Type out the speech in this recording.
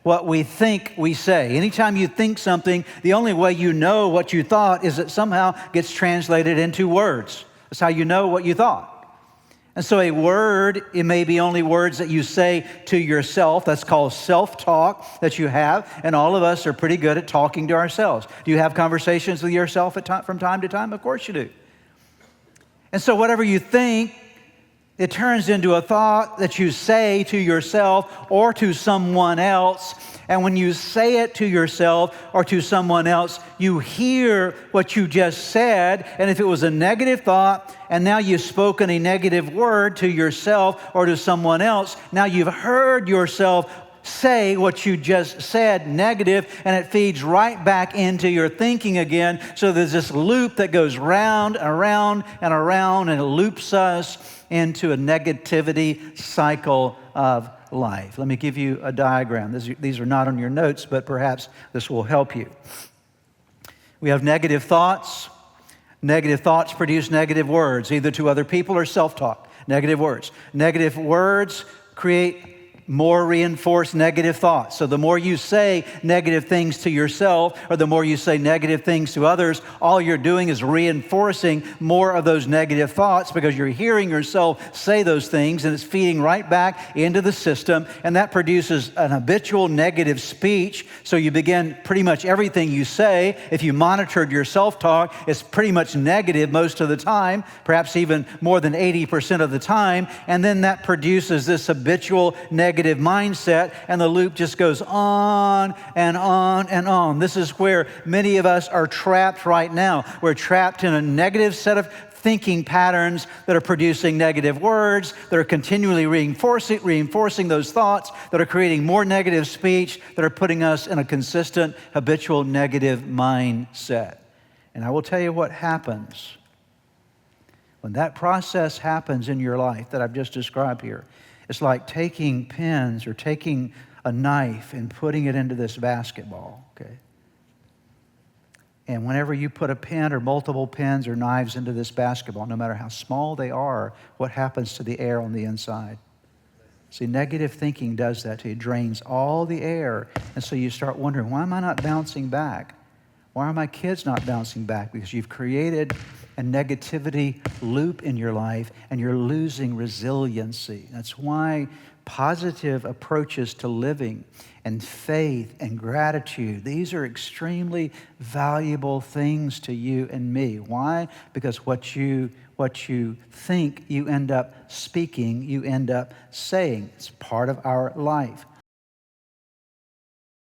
what we think we say. Anytime you think something, the only way you know what you thought is it somehow gets translated into words. That's how you know what you thought. And so a word, it may be only words that you say to yourself. That's called self-talk that you have. And all of us are pretty good at talking to ourselves. Do you have conversations with yourself from time to time? Of course you do. And so whatever you think, it turns into a thought that you say to yourself or to someone else. And when you say it to yourself or to someone else, you hear what you just said. And if it was a negative thought, and now you've spoken a negative word to yourself or to someone else, now you've heard yourself say what you just said negative, and it feeds right back into your thinking again. So there's this loop that goes round, around, and around, and it loops us into a negativity cycle of life. Let me give you a diagram. These are not on your notes, but perhaps this will help you. We have negative thoughts. Negative thoughts produce negative words, either to other people or self-talk. Negative words. Negative words create more reinforced negative thoughts. So the more you say negative things to yourself or the more you say negative things to others, all you're doing is reinforcing more of those negative thoughts because you're hearing yourself say those things and it's feeding right back into the system, and that produces an habitual negative speech. So you begin pretty much everything you say, if you monitored your self-talk, it's pretty much negative most of the time, perhaps even more than 80% of the time, and then that produces this habitual negative mindset, and the loop just goes on and on and on. This is where many of us are trapped right now. We're trapped in a negative set of thinking patterns that are producing negative words, that are continually reinforcing those thoughts, that are creating more negative speech, that are putting us in a consistent, habitual negative mindset. And I will tell you what happens. When that process happens in your life that I've just described here, it's like taking pins or taking a knife and putting it into this basketball, okay? And whenever you put a pin or multiple pins or knives into this basketball, no matter how small they are, what happens to the air on the inside? See, negative thinking does that to you. It drains all the air. And so you start wondering, why am I not bouncing back? Why are my kids not bouncing back? Because you've created a negativity loop in your life and you're losing resiliency. That's why positive approaches to living and faith and gratitude, these are extremely valuable things to you and me. Why? Because what you think, you end up speaking, you end up saying. It's part of our life.